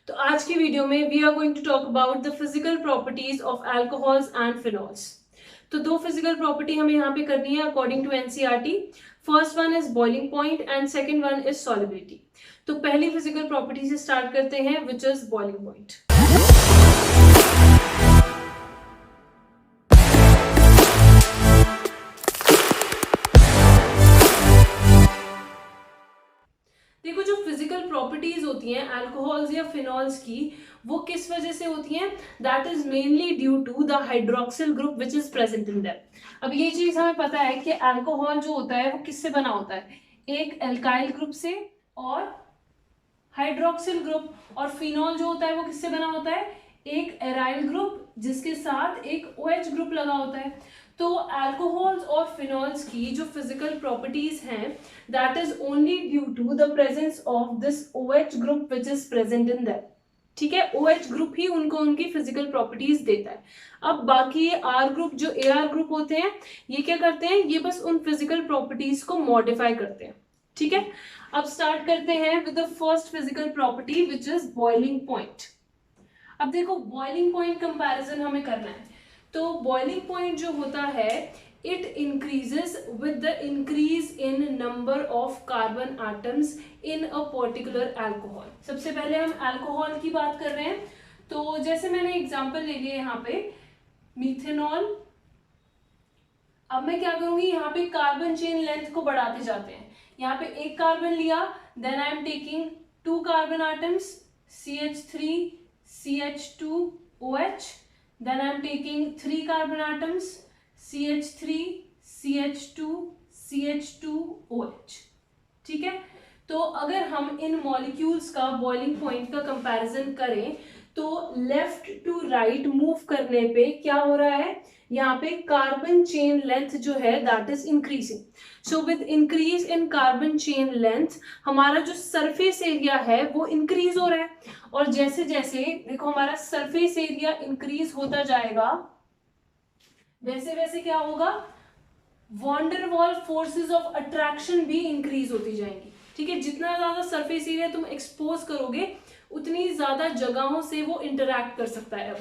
तो आज की वीडियो में we are going to talk about the physical properties of alcohols and phenols. तो दो फिजिकल प्रॉपर्टी हमें यहाँ पे करनी है according to NCERT. First one is boiling point and second one is solubility. तो पहली फिजिकल प्रॉपर्टी से स्टार्ट करते हैं विच इज बॉइलिंग पॉइंट। देखो, जो फिजिकल प्रॉपर्टीज होती हैं अल्कोहल्स या फिनॉल्स की, वो किस वजह से होती हैं? That is mainly due to the hydroxyl group which is present in them. अब ये चीज हमें पता है कि अल्कोहल जो होता है वो किससे बना होता है? एक एल्काइल ग्रुप से और हाइड्रोक्सिल ग्रुप। और फिनॉल जो होता है वो किससे बना होता है? एक एराइल ग्रुप जिसके साथ एक OH ग्रुप लगा होता है। तो अल्कोहल्स और फिनॉल्स की जो फिजिकल प्रॉपर्टीज हैं that is only due to the presence of this OH group which is present in that. ठीक है, OH ग्रुप ही उनको उनकी फिजिकल प्रॉपर्टीज देता है। अब बाकी ये R ग्रुप जो AR ग्रुप होते हैं ये क्या करते हैं? ये बस उन फिजिकल प्रॉपर्टीज को मॉडिफाई करते हैं। ठीक है, अब स्टार्ट करते हैं with the first physical property which is boiling point. अब देखो, बॉइलिंग पॉइंट कंपैरिजन हमें करना है। तो बॉइलिंग पॉइंट जो होता है it increases with the increase in number of carbon atoms in a particular alcohol. सबसे पहले हम अल्कोहल की बात कर रहे हैं। तो जैसे मैंने एग्जांपल ले लिया यहाँ पे मिथेनॉल। अब मैं क्या करूंगी, यहाँ पे कार्बन चेन लेंथ को बढ़ाते जाते हैं। यहाँ पे एक कार्बन लिया, then I am taking 2 carbon atoms CH3 CH2OH, then I am taking 3 carbon atoms CH3 CH2 CH2OH। ठीक है, तो अगर हम इन मॉलिक्यूल्स का बॉइलिंग पॉइंट का कंपैरिजन करें तो लेफ्ट टू राइट मूव करने पे क्या हो रहा है? यहाँ पे कार्बन चेन लेंथ जो है that is increasing. So with increase in carbon chain length हमारा जो सरफेस एरिया है वो इंक्रीज हो रहा है। और जैसे जैसे देखो हमारा सरफेस एरिया इंक्रीज होता जाएगा वैसे वैसे क्या होगा? वॉन्डरवॉल फोर्सेस ऑफ अट्रैक्शन भी इंक्रीज होती जाएंगी। ठीक है, जितना ज्यादा सरफेस एरिया तुम एक्सपोज करोगे उतनी ज्यादा जगहों से वो इंटरैक्ट कर सकता है। अब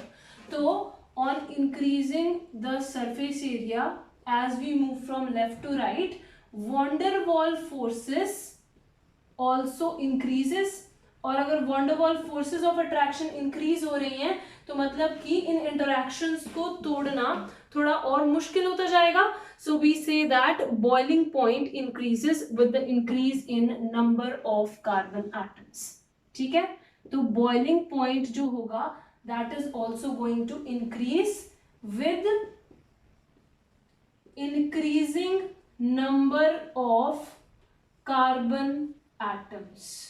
तो on increasing the surface area as we move from left to right, van der Waals forces also increases. और अगर van der Waals forces of attraction increase हो रही हैं तो मतलब कि इन इंटरैक्शंस को तोड़ना थोड़ा और मुश्किल होता जाएगा। So we say that boiling point increases with the increase in number of carbon atoms. ठीक है, तो बॉइलिंग पॉइंट जो होगा that is also going to increase with increasing number of carbon atoms.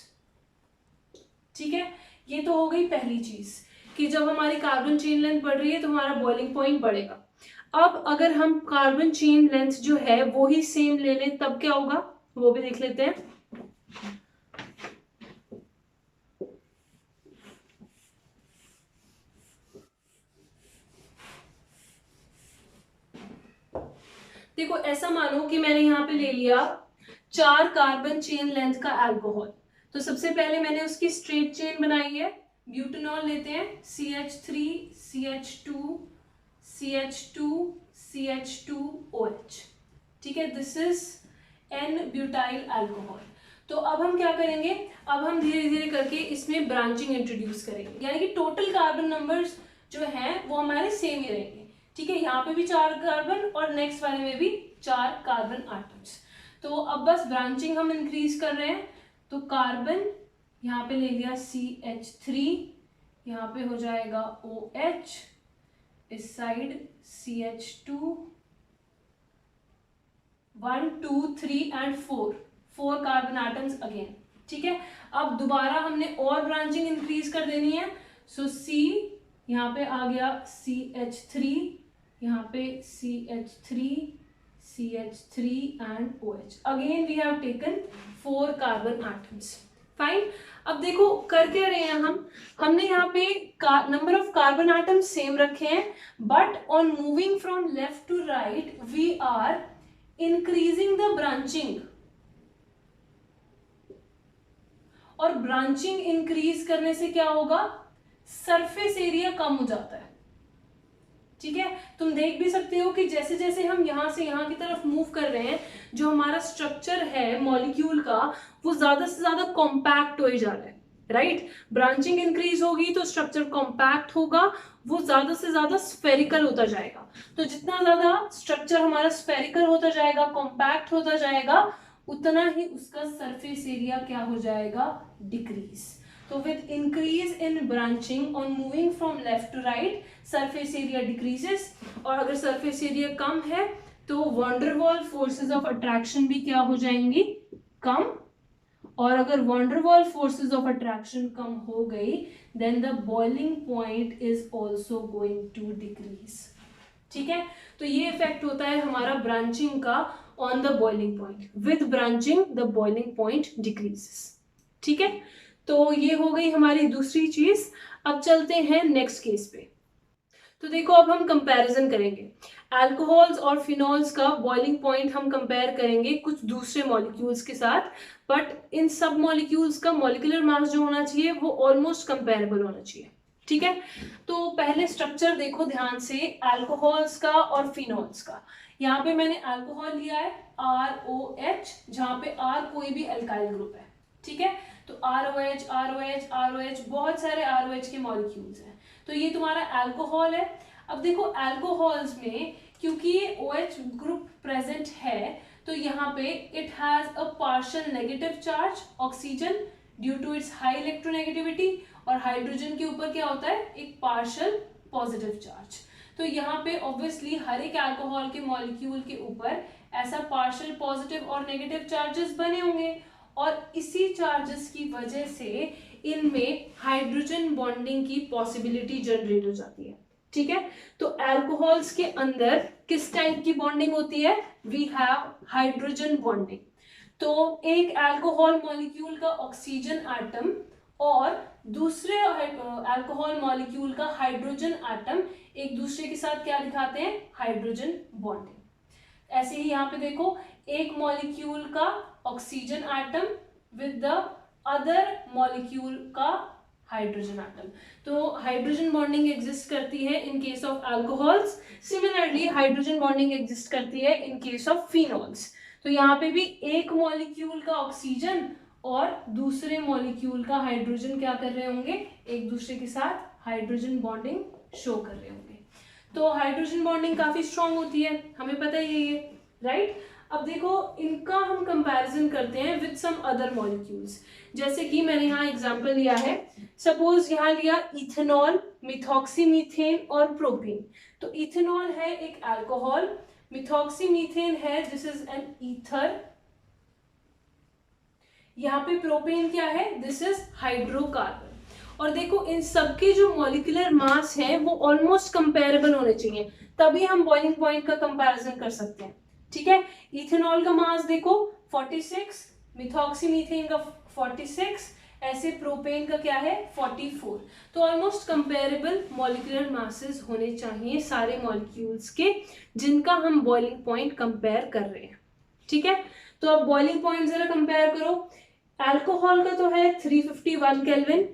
ठीक है, ये तो हो गई पहली चीज कि जब हमारी कार्बन चेन लेंथ बढ़ रही है तो हमारा बॉइलिंग पॉइंट बढ़ेगा। अब अगर हम कार्बन चेन लेंथ जो है वो ही सेम ले लें तब क्या होगा वो भी देख लेते हैं। देखो, ऐसा मानो कि मैंने यहाँ पे ले लिया 4 कार्बन चेन लेंथ का अल्कोहल। तो सबसे पहले मैंने उसकी स्ट्रेट चेन बनाई है। ब्यूटेनॉल लेते हैं CH3 CH2 CH2 CH2OH। ठीक है, this is N butyl alcohol. तो अब हम क्या करेंगे? अब हम धीरे धीरे करके इसमें ब्रांचिंग इंट्रोड्यूस करेंगे, यानी कि टोटल कार्बन नंबर्स जो हैं वो हमारे सेम ही रहेंगे। ठीक है, यहाँ पे भी 4 कार्बन और नेक्स्ट वाले में भी 4 कार्बन एटम्स। तो अब बस ब्रांचिंग हम इंक्रीज कर रहे हैं। तो कार्बन यहाँ पे ले लिया CH3, यहाँ पे हो जाएगा OH, इस side CH2, 1 2 3 and 4 carbon atoms again. ठीक है, अब दोबारा हमने और ब्रांचिंग इंक्रीज कर देनी है। सो C यहाँ पे आ गया CH3, यहाँ पे CH3 CH3 and OH। Again we have taken 4 carbon atoms. Fine, अब देखो कर क्या रहे हैं हमने यहाँ पे number of carbon atoms same रखे हैं, but on moving from left to right we are increasing the branching. और ब्रांचिंग इंक्रीज करने से क्या होगा, सरफेस एरिया कम हो जाता है। ठीक है, तुम देख भी सकते हो कि जैसे जैसे हम यहां से यहां की तरफ मूव कर रहे हैं, जो हमारा स्ट्रक्चर है मॉलिक्यूल का वो ज्यादा से ज्यादा कॉम्पैक्ट हो जा रहा है, राइट। ब्रांचिंग इंक्रीज होगी तो स्ट्रक्चर कॉम्पैक्ट होगा, वो ज्यादा से ज्यादा स्फेरिकल होता जाएगा। तो जितना ज्यादा स्ट्रक्चर हमारा स्फेरिकल होता जाएगा, कॉम्पैक्ट होता जाएगा, उतना ही उसका सरफेस एरिया क्या हो जाएगा, डिक्रीज। तो with increase in branching on moving from left to right, surface area decreases. और अगर सरफेस एरिया कम है तो वंडरवॉल फोर्सेस ऑफ अट्रैक्शन भी क्या हो जाएंगी, कम। और अगर वंडरवॉल फोर्सेस ऑफ अट्रैक्शन कम हो गई then the boiling point is also going to decrease. ठीक है, तो ये इफेक्ट होता है हमारा ब्रांचिंग का on the boiling point. With branching the boiling point decreases. ठीक है, तो ये हो गई हमारी दूसरी चीज। अब चलते हैं नेक्स्ट केस पे। तो देखो अब हम कंपैरिजन करेंगे अल्कोहल्स और फिनॉल्स का बॉइलिंग पॉइंट हम कंपेयर करेंगे कुछ दूसरे मॉलिक्यूल्स के साथ, बट इन सब मॉलिक्यूल्स का मॉलिक्यूलर मास जो होना चाहिए वो ऑलमोस्ट कंपेरेबल होना चाहिए। ठीक है, तो पहले स्ट्रक्चर देखो ध्यान से अल्कोहल्स का और फिनॉल्स का। यहाँ पे मैंने अल्कोहल लिया है ROH, जहाँ पे R कोई भी अल्काइल ग्रुप है। ठीक है, तो ROH ROH ROH, बहुत सारे ROH के मॉलिक्यूल्स हैं, तो ये तुम्हारा अल्कोहल है। अब देखो अल्कोहल्स में क्योंकि ये OH ग्रुप प्रेजेंट है तो यहाँ पे it has a partial negative charge oxygen due to its high electronegativity, और हाइड्रोजन के ऊपर क्या होता है, एक पार्शियल पॉजिटिव चार्ज। तो यहाँ पे ऑब्वियसली हर एक अल्कोहल के मॉलिक्यूल के ऊपर ऐसा पार्शियल पॉजिटिव और नेगेटिव चार्जेस बने होंगे, और इसी चार्जेस की वजह से इनमें हाइड्रोजन बॉन्डिंग की पॉसिबिलिटी जनरेट हो जाती है। ठीक है, तो अल्कोहल्स के अंदर किस टाइप की बॉन्डिंग होती है, वी हैव हाइड्रोजन बॉन्डिंग। तो एक अल्कोहल मॉलिक्यूल का ऑक्सीजन एटम और दूसरे अल्कोहल मॉलिक्यूल का हाइड्रोजन एटम एक दूसरे के साथ क्या दिखाते हैं, हाइड्रोजन बॉन्डिंग। ऐसे ही यहाँ पे देखो एक मॉलिक्यूल का oxygen atom with the other molecule का हाइड्रोजन एटम, तो हाइड्रोजन बॉन्डिंग एग्जिस्ट करती है in case of alcohols. Similarly hydrogen bonding exist करती है इन केस ऑफ फिनॉल्स। तो यहाँ पे भी एक मॉलिक्यूल का ऑक्सीजन और दूसरे मॉलिक्यूल का हाइड्रोजन क्या कर रहे होंगे, एक दूसरे के साथ हाइड्रोजन बॉन्डिंग शो कर रहे होंगे। तो हाइड्रोजन बॉन्डिंग काफी स्ट्रांग होती है, हमें पता ही है, राइट। अब देखो इनका हम कंपैरिजन करते हैं विद सम अदर मॉलिक्यूल्स। जैसे कि मैंने यहाँ एग्जांपल लिया है, सपोज यहाँ लिया इथेनॉल, मिथॉक्सीमीथेन और प्रोपेन। तो इथेनॉल है एक अल्कोहल, मिथॉक्सीमीथेन है दिस इज एन ईथर, यहाँ पे प्रोपेन क्या है, दिस इज हाइड्रोकार्बन। और देखो इन सबके जो मॉलिक्यूलर मास है वो ऑलमोस्ट कंपेरेबल होने चाहिए, तभी हम बॉइलिंग पॉइंट का कंपैरिजन कर सकते हैं। ठीक है, इथेनॉल का मास देखो 46, मिथॉक्सीमीथेन का 46, ऐसे प्रोपेन का क्या है 44। तो ऑलमोस्ट कंपेरेबल मॉलिक्यूलर मासेस होने चाहिए सारे मॉलिक्यूल्स के जिनका हम बॉइलिंग पॉइंट कंपेयर कर रहे हैं। ठीक है, तो अब बॉइलिंग पॉइंट जरा कंपेयर करो। अल्कोहल का तो है 351 केल्विन,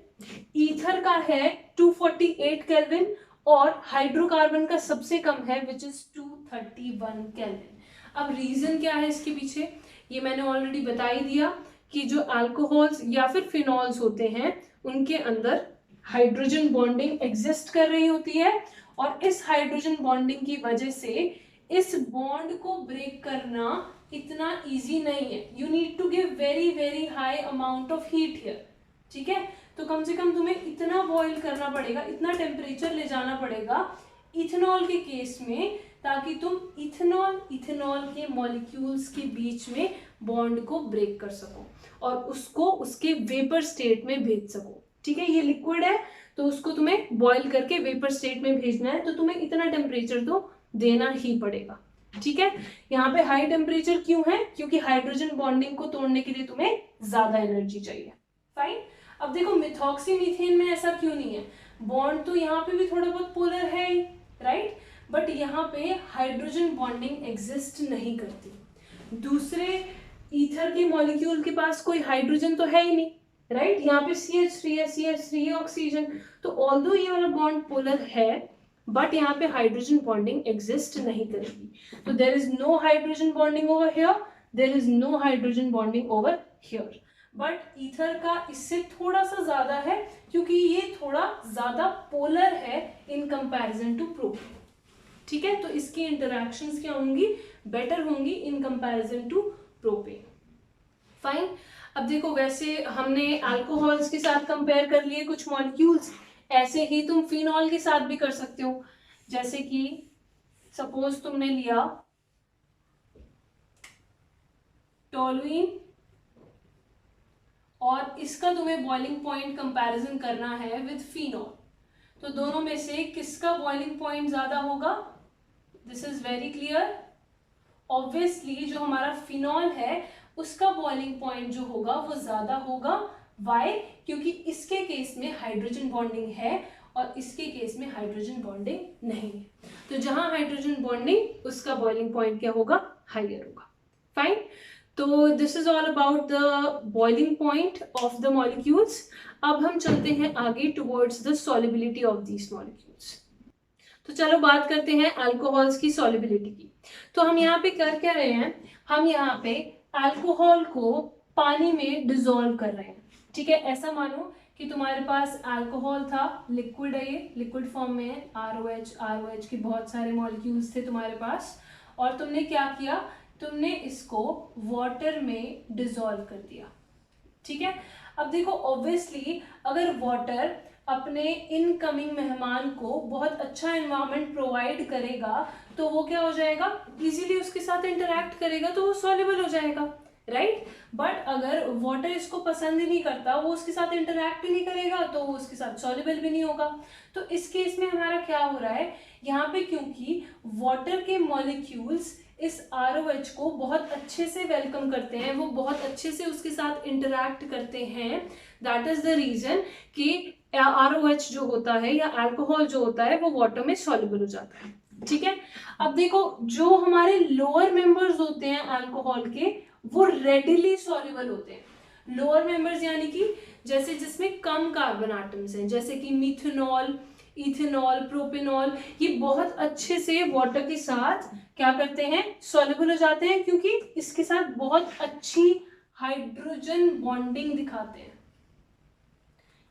ईथर का है 248 केल्विन, और हाइड्रोकार्बन का सबसे कम है विच इज 231 केल्विन। अब रीजन क्या है इसके पीछे, ये मैंने ऑलरेडी बता ही दिया कि जो अल्कोहल्स या फिर फिनॉल्स होते हैं उनके अंदर हाइड्रोजन बॉन्डिंग एग्जिस्ट कर रही होती है, और इस हाइड्रोजन बॉन्डिंग की वजह से इस बॉन्ड को ब्रेक करना इतना इजी नहीं है। You need to give very very high amount of heat here. ठीक है, तो कम से कम तुम्हें इतना बॉईल करना पड़ेगा, इतना टेम्परेचर ले जाना पड़ेगा इथेनॉल के केस में, ताकि तुम इथेनॉल के मॉलिक्यूल्स के बीच में बॉन्ड को ब्रेक कर सको और उसको उसके वेपर स्टेट में भेज सको। ठीक है, ये लिक्विड है तो उसको तुम्हें बॉईल करके वेपर स्टेट में भेजना है, तो तुम्हें इतना टेम्परेचर तो देना ही पड़ेगा। ठीक है, यहाँ पे हाई टेम्परेचर क्यों है, क्योंकि हाइड्रोजन बॉन्डिंग को तोड़ने के लिए तुम्हें ज्यादा एनर्जी चाहिए। फाइन, अब देखो मिथॉक्सीमीथेन में ऐसा क्यों नहीं है, बॉन्ड तो यहाँ पे भी थोड़ा बहुत पोलर है ही, राइट, बट यहाँ पे हाइड्रोजन बॉन्डिंग एग्जिस्ट नहीं करती। दूसरे ईथर के मॉलिक्यूल के पास कोई हाइड्रोजन तो है ही नहीं, राइट, यहाँ पे CH3 है, CH3 है ऑक्सीजन, तो ऑल्दो ये वाला बॉन्ड पोलर है बट यहाँ पे हाइड्रोजन बॉन्डिंग एग्जिस्ट नहीं करेगी, तो there is no hydrogen bonding over here, there is no hydrogen bonding over here. But ether का इससे थोड़ा सा ज्यादा है क्योंकि ये थोड़ा ज्यादा पोलर है इन कंपैरिजन टू प्रोपेन। ठीक है, तो इसकी इंटरैक्शंस क्या होंगी, बेटर होंगी in comparison to propane. Fine. अब देखो, वैसे हमने अल्कोहल्स के साथ कंपेयर कर लिए कुछ मॉलिक्यूल्स, ऐसे ही तुम फिनॉल के साथ भी कर सकते हो। जैसे कि सपोज तुमने लिया टोलुइन और इसका तुम्हें बॉइलिंग पॉइंट कंपैरिजन करना है विद फिनॉल, तो दोनों में से किसका बॉइलिंग पॉइंट ज्यादा होगा? This is very clear. Obviously जो हमारा फिनॉल है उसका बॉइलिंग पॉइंट जो होगा वो ज्यादा होगा। वाई? क्योंकि इसके केस में हाइड्रोजन बॉन्डिंग है और इसके केस में हाइड्रोजन बॉन्डिंग नहीं है, तो जहां हाइड्रोजन बॉन्डिंग उसका बॉइलिंग पॉइंट क्या होगा? हाइयर होगा। फाइन। तो this is all about the boiling point of the molecules. अब हम चलते हैं आगे towards the solubility of these molecules. तो चलो बात करते हैं अल्कोहल्स की सॉल्युबिलिटी की। तो हम यहाँ पे कर क्या रहे हैं, हम यहाँ पे अल्कोहल को पानी में डिसॉल्व कर रहे हैं। ठीक है, ऐसा मानो कि तुम्हारे पास अल्कोहल था, लिक्विड है, ये लिक्विड फॉर्म में है, ROH के बहुत सारे मॉलिक्यूल्स थे तुम्हारे पास, और तुमने क्या किया, तुमने इसको वाटर में डिसॉल्व कर दिया। ठीक है, अब देखो ऑब्वियसली अगर वाटर अपने इनकमिंग मेहमान को बहुत अच्छा एनवायरनमेंट प्रोवाइड करेगा तो वो क्या हो जाएगा, इजीली उसके साथ इंटरेक्ट करेगा, तो वो सॉल्युबल हो जाएगा, राइट। बट अगर वाटर इसको पसंद ही नहीं करता, वो उसके साथ इंटरेक्ट भी नहीं करेगा, तो वो उसके साथ सॉल्युबल भी नहीं होगा। तो इस केस में हमारा क्या हो रहा है यहाँ पे, क्योंकि वाटर के मॉलिक्यूल्स इस ROH को बहुत अच्छे से वेलकम करते हैं, वो बहुत अच्छे से उसके साथ इंटरैक्ट करते हैं, दैट इज द रीजन कि ROH जो होता है या अल्कोहल जो होता है वो वाटर में सॉल्युबल हो जाता है। ठीक है, अब देखो जो हमारे लोअर मेंबर्स होते हैं अल्कोहल के, वो रेडिली सॉल्युबल होते हैं। लोअर मेंबर्स यानी कि जैसे जिसमें कम कार्बन एटम्स हैं, जैसे कि मिथेनॉल, इथेनॉल, प्रोपेनॉल, ये बहुत अच्छे से वाटर के साथ क्या करते हैं, सॉल्युबल हो जाते हैं, क्योंकि इसके साथ बहुत अच्छी हाइड्रोजन बॉन्डिंग दिखाते हैं।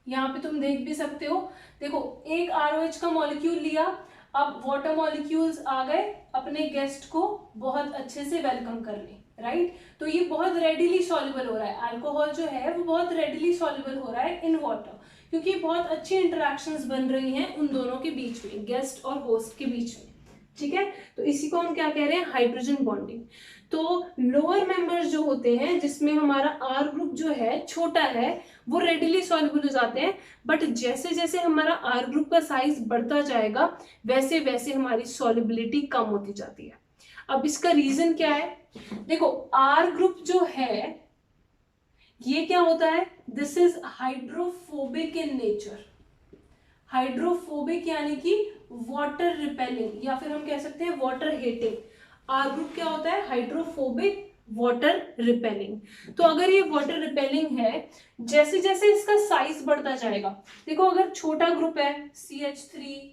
यहाँ पे तुम देख भी सकते हो, देखो एक ROH का मॉलिक्यूल लिया, अब वाटर मॉलिक्यूल्स आ गए अपने गेस्ट को बहुत अच्छे से वेलकम करने, राइट। तो ये बहुत रेडिली सॉल्युबल हो रहा है, अल्कोहल जो है वो बहुत रेडिली सॉल्युबल हो रहा है इन वाटर, क्योंकि बहुत अच्छी इंटरेक्शंस बन रही हैं उन दोनों के बीच में, गेस्ट और होस्ट के बीच में। ठीक है, तो इसी को हम क्या कह रहे हैं, हाइड्रोजन बॉन्डिंग। तो लोअर मेंबर्स जो होते हैं जिसमें हमारा R ग्रुप जो है छोटा है, वो रेडिली सॉल्युबल हो जाते हैं, बट जैसे जैसे हमारा R ग्रुप का साइज बढ़ता जाएगा वैसे वैसे हमारी सॉल्युबिलिटी कम होती जाती है। अब इसका रीजन क्या है, देखो R ग्रुप जो है ये क्या होता है, this is hydrophobic in nature. Hydrophobic यानी कि वाटर रिपेलिंग, या फिर हम कह सकते हैं वाटर हेटिंग। R ग्रुप क्या होता है, हाइड्रोफोबिक, वाटर रिपेलिंग। तो अगर ये वाटर रिपेलिंग है, जैसे जैसे इसका साइज बढ़ता जाएगा, देखो अगर छोटा ग्रुप है CH3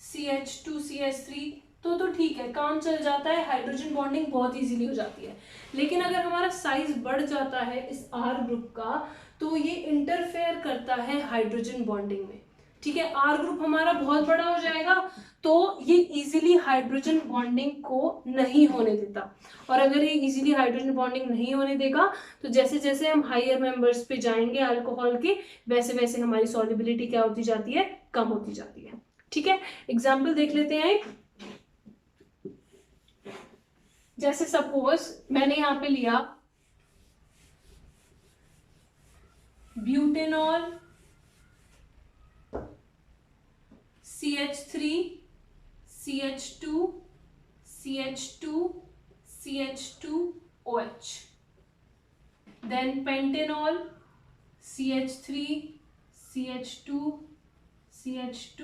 CH2 CH3 तो ठीक है, काम चल जाता है, हाइड्रोजन बॉन्डिंग बहुत इजीली हो जाती है। लेकिन अगर हमारा साइज बढ़ जाता है इस R ग्रुप का, तो ये इंटरफेयर करता है हाइड्रोजन बॉन्डिंग में। ठीक है, R ग्रुप हमारा बहुत बड़ा हो जाएगा तो ये इजीली हाइड्रोजन बॉन्डिंग को नहीं होने देता, और अगर ये इजीली हाइड्रोजन बॉन्डिंग नहीं होने देगा तो जैसे जैसे हम हायर मेंबर्स पे जाएंगे अल्कोहल के, वैसे वैसे हमारी सॉल्युबिलिटी क्या होती जाती है, कम होती जाती है। ठीक है, एग्जाम्पल देख लेते हैं एक। जैसे सपोज मैंने यहाँ पे लिया butanol CH3 CH2 CH2 CH2OH, then pentanol CH3 CH2 CH2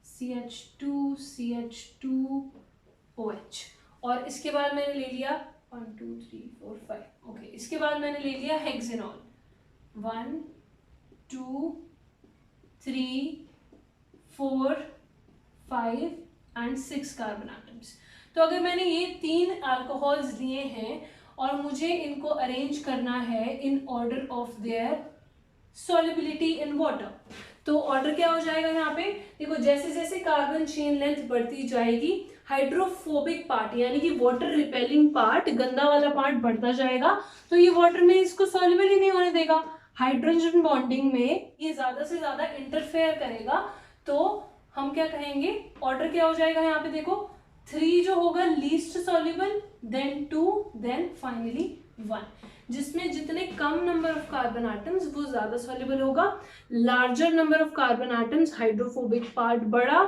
CH2 CH2OH, और इसके बाद मैंने ले लिया 1 2 3 4 5 ओके, इसके बाद मैंने ले लिया हेक्सेनॉल 1 2 3 4 5 एंड 6 कार्बन एटम्स। तो अगर मैंने ये 3 अल्कोहल्स लिए हैं और मुझे इनको अरेंज करना है in order of their solubility in water, तो ऑर्डर क्या हो जाएगा यहाँ पे, देखो जैसे जैसे कार्बन चेन लेंथ बढ़ती जाएगी हाइड्रोफोबिक पार्ट यानी कि वाटर रिपेलिंग पार्ट, गंदा वाला पार्ट बढ़ता जाएगा, तो ये वाटर में इसको सॉल्युबल ही नहीं होने देगा। हाइड्रोजन बॉन्डिंग में ये ज्यादा से ज्यादा इंटरफेयर करेगा, तो हम क्या कहेंगे, ऑर्डर क्या हो जाएगा यहाँ पे, देखो 3 जो होगा least soluble, then 2, then finally 1, जिसमें जितने कम नंबर ऑफ कार्बन एटम्स वो ज्यादा सॉल्युबल होगा, larger number of carbon atoms hydrophobic part बड़ा,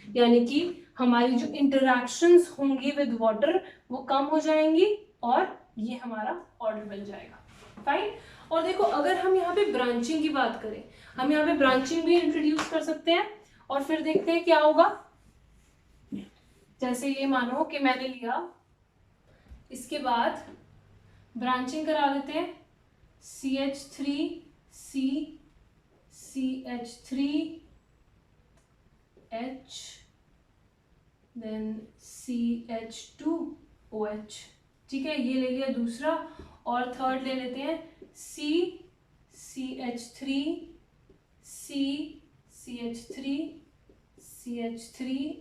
यानी कि हमारी जो इंटरैक्शंस होंगी विद वाटर वो कम हो जाएंगी और ये हमारा ऑर्डर बन जाएगा। फाइन। और देखो अगर हम यहाँ पे ब्रांचिंग की बात करें, हम यहाँ पे ब्रांचिंग भी इंट्रोड्यूस कर सकते हैं और फिर देखते हैं क्या होगा। जैसे ये मानो कि मैंने लिया, इसके बाद ब्रांचिंग करा देते हैं, CH3C CH3H देन CH2OH, ठीक है, ये ले लिया दूसरा, और थर्ड ले लेते हैं CH3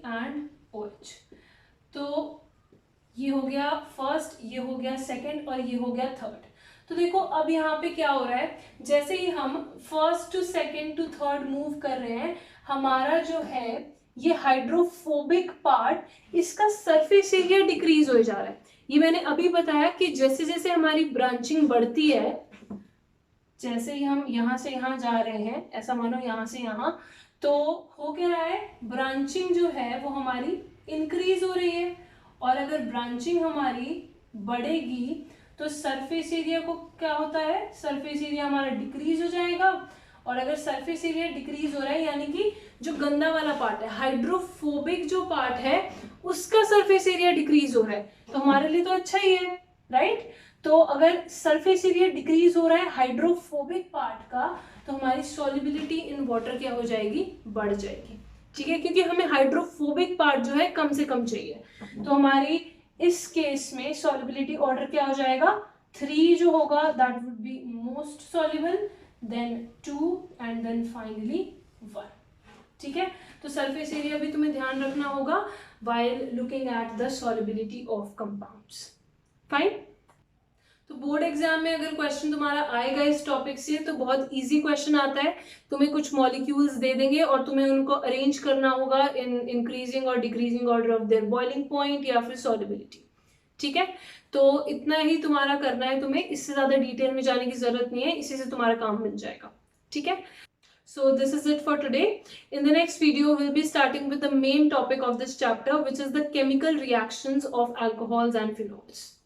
एंड OH। तो ये हो गया फर्स्ट, ये हो गया सेकंड और ये हो गया थर्ड। तो देखो अब यहाँ पे क्या हो रहा है, जैसे ही हम first to second to third move कर रहे हैं, हमारा जो है ये हाइड्रोफोबिक पार्ट, इसका सरफेस एरिया डिक्रीज हो जा रहा है। ये मैंने अभी बताया कि जैसे जैसे हमारी ब्रांचिंग बढ़ती है, जैसे ही हम यहाँ से यहाँ जा रहे हैं, ऐसा मानो यहाँ से यहाँ, तो हो क्या रहा है, ब्रांचिंग जो है वो हमारी इंक्रीज हो रही है, और अगर ब्रांचिंग हमारी बढ़ेगी तो सरफेस एरिया को क्या होता है, सरफेस एरिया हमारा डिक्रीज हो जाएगा, और अगर सरफेस एरिया डिक्रीज हो रहा है यानी कि जो गंदा वाला पार्ट है, हाइड्रोफोबिक जो पार्ट है, उसका सरफेस एरिया डिक्रीज हो रहा है, तो हमारे लिए तो अच्छा ही है, राइट। तो अगर सरफेस एरिया डिक्रीज हो रहा है हाइड्रोफोबिक पार्ट का, तो हमारी सॉल्युबिलिटी इन वाटर क्या हो जाएगी, बढ़ जाएगी, ठीक है, क्योंकि हमें हाइड्रोफोबिक पार्ट जो है कम से कम चाहिए। तो हमारी इस केस में सॉल्युबिलिटी ऑर्डर क्या हो जाएगा, 3 जो होगा that would be most soluble, then 2 and then finally 1, ठीक है। तो सरफेस एरिया भी तुम्हें ध्यान रखना होगा while looking at the solubility of compounds। Fine. तो बोर्ड एग्जाम में अगर क्वेश्चन तुम्हारा आएगा इस टॉपिक से, तो बहुत इजी क्वेश्चन आता है, तुम्हें कुछ मॉलिक्यूल्स दे देंगे और तुम्हें उनको अरेंज करना होगा इन इंक्रीजिंग और decreasing order of their boiling point या फिर सॉल्युबिलिटी, ठीक है। तो इतना ही तुम्हारा करना है, तुम्हें इससे ज्यादा डिटेल में जाने की जरूरत नहीं है, इसी से तुम्हारा काम मिल जाएगा, ठीक है। So this is it for today. In the next video, we'll be starting with the main topic of this chapter, which is the chemical reactions of alcohols and phenols.